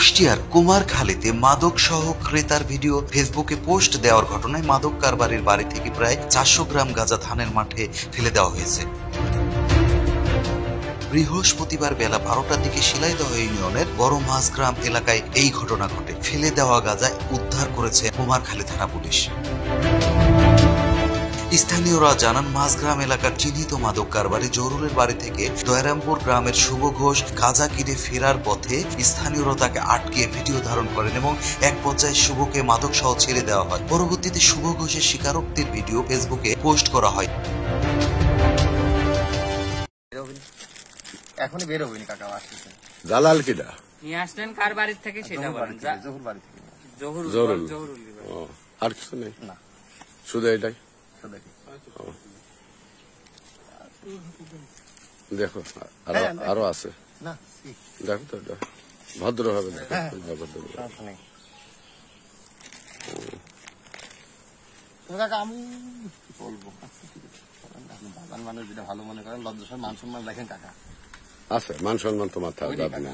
কুষ্টিয়ার কুমারখালীতে মাদক সহ ক্রেতার ভিডিও ফেসবুকে পোস্ট দেওয়ার ঘটনায় মাদক কারবারির বাড়ি থেকে প্রায় 400 গ্রাম গাঁজা ধানের মাঠে ফেলে দেওয়া হয়েছে। বৃহস্পতিবার বেলা 12টার দিকে শিলাইদহ ইউনিয়নের বড় মাঝগ্রাম এলাকায় এই ঘটনা ঘটে। ফেলে দেওয়া গাঁজা উদ্ধার করেছে কুমারখালী থানা পুলিশ। স্থানীয়রা জানান, মাঝগ্রাম এলাকার চিহ্নিত মাদক কারবারি জহুরুলের বাড়ি থেকে দয়ারামপুর গ্রামের শুভ ঘোষ গাঁজা কিনে ফেরার পথে স্থানীয়রা তাকে আটকে ভিডিও ধারণ করেন এবং এক পর্যায়ে শুভকে মাদক সহ ছেড়ে দেওয়া হয়। পরবর্তীতে শুভ ঘোষের স্বীকারোক্তির ভিডিও ফেসবুকে পোস্ট করা হয়। এখনই বের হবেনি কাকা, আসছে জালাল কিডা নিয়ে আসলেন কার বাড়ির থেকে সেটা বলেন। জহুর বাড়ি থেকে। জহুরুল। ও, আর কিছু নেই না, শুধু এটাই। দেখো আরো আছে, না দেখো তো এটা ভদ্রভাবে দেখো। কাকা আমি বলবো বাগান মানুষ যেটা ভালো মনে করেন, লজ্জা মান সম্মান দেখেন কাকা আছে, মান সম্মান তো মাথা যাবে না।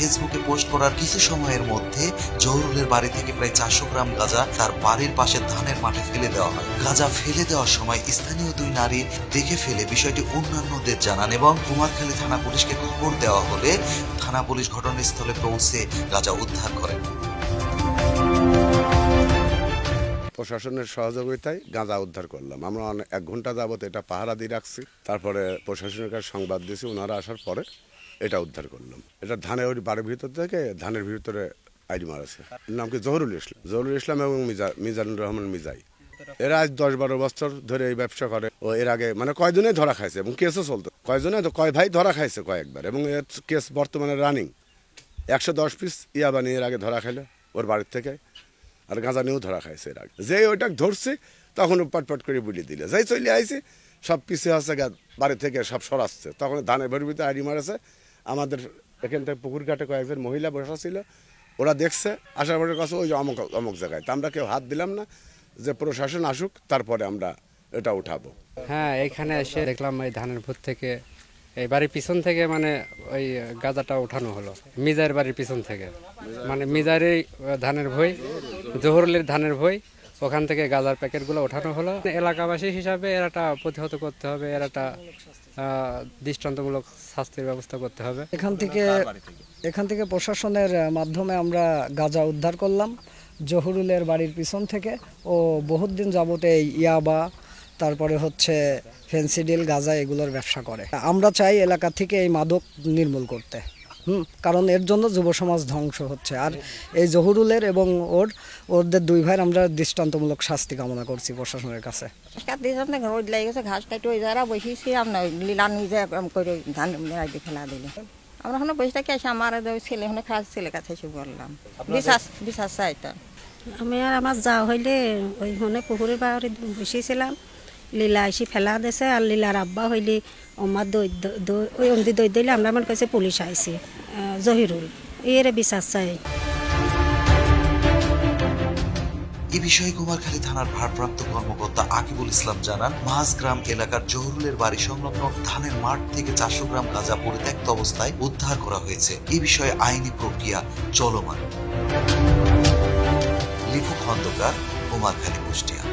ফেসবুকে পোস্ট করার কিছু সময়ের মধ্যে জহুরুলের বাড়ি থেকে প্রায় 400 গ্রাম গাঁজা তার বাড়ির পাশে ধানের মাঠে ফেলে দেওয়া হয়। গাঁজা ফেলে দেওয়ার সময় স্থানীয় দুই নারী দেখে ফেলে বিষয়টি অন্যান্যদের জানান এবং কুমারখালী থানা পুলিশকে খবর দেওয়া হলে থানা পুলিশ ঘটনাস্থলে পৌঁছে গাঁজা উদ্ধার করেন। প্রশাসনের সহযোগিতায় গাঁজা উদ্ধার করলাম। আমরা 1 ঘন্টা যাবত এটা পাহারা দিয়ে রাখছি, তারপরে প্রশাসনের কাছে সংবাদ দিয়েছি, ওনারা আসার পরে এটা উদ্ধার করলাম। এটা ধানের ওই বাড়ির ভিতর থেকে ধানের ভিতরে আইডি মারাছে। নাম কি জহুরুল ইসলাম এবং মিজানুর রহমান মিজাই। এরা আজ 10-12 বছর ধরে এই ব্যবসা করে। ও এর আগে মানে কয়জনে ধরা খাইছে এবং কেসও চলতো, কয় ভাই ধরা খাইছে কয়েকবার, এবং এর কেস বর্তমানে রানিং। 110 পিস ইয়াবা নিয়ে এর আগে ধরা খাইলো ওর বাড়ির থেকে, আর গাঁজা নিয়েও ধরা খাইছে এর আগে। যে ওইটা ধরছে তখন পটপট করে বুলিয়ে দিলে, যাই চলে আইছে সব পিছিয়ে আসছে বাড়ি থেকে সব সরাচ্ছে। তখন ধানের ভেড়ির ভিতরে আইডি মারেছে। আমাদের এখান থেকে পুকুর ঘাটে কয়েকজন মহিলা বসা ছিল, ওরা দেখছে, আসার পরে কাছে ওই অমুক জায়গায়। তা আমরা কেউ হাত দিলাম না, যে প্রশাসন আসুক তারপরে আমরা এটা উঠাবো। হ্যাঁ, এখানে এসে দেখলাম এই ধানের ভূত থেকে এই বাড়ির পিছন থেকে মানে ওই গাঁজাটা উঠানো হলো মিজাইয়ের বাড়ির পিছন থেকে। মানে মিজাইয়ের ধানের ভই, জহুরুলের ধানের ভই, ওখান থেকে গাঁজার প্যাকেটগুলো ওঠানো হলো। এলাকাবাসী হিসাবে এরাটা প্রতিহত করতে হবে, এরাটা দৃষ্টান্তমূলক শাস্তির ব্যবস্থা করতে হবে। এখান থেকে প্রশাসনের মাধ্যমে আমরা গাঁজা উদ্ধার করলাম জহুরুলের বাড়ির পিছন থেকে। ও বহুত দিন যাবতে এই ইয়াবা, তারপরে হচ্ছে ফেন্সিডিল, গাঁজা এগুলোর ব্যবসা করে। আমরা চাই এলাকা থেকে এই মাদক নির্মূল করতে, কারণ এর জন্য যুব সমাজ ধ্বংস হচ্ছে। আর এই জহুরুলের এবং ওদের দুই ভাইয়ের আমরা দৃষ্টান্তমূলক শাস্তি কামনা করছি প্রশাসনের কাছে। রোদ লেগে গেছে, ঘাস কাটে ওই যারা বসেছিলাম না, লীলা নিজে করে ধান ফেলা দিলে আমরা ওখানে বসে থাকি। এসে আমার ছেলে ওখানে খাস ছেলে কাছে এসে বললাম বিশ্বাস চাইতাম। আমি আর আমার যা হইলে ওই মনে পুকুরের বাড়ি বসেছিলাম, লীলা এসে ফেলা দিয়েছে। আর লীলার আব্বা হইলে আমার ওই অন্দি দই দিলে আমরা মনে করছি পুলিশ আইছে, জহিরুল এর বিশ্বাস চাই। এ বিষয়ে কুমারখালী থানার ভারপ্রাপ্ত কর্মকর্তা আকিবুল ইসলাম জানান, মাঝগ্রাম এলাকার জহুরুলের বাড়ি সংলগ্ন ধানের মাঠ থেকে 400 গ্রাম গাঁজা পরিত্যক্ত অবস্থায় উদ্ধার করা হয়েছে। এ বিষয়ে আইনি প্রক্রিয়া চলমান। লিপু খন্দকার, কুমারখালী, কুষ্টিয়া।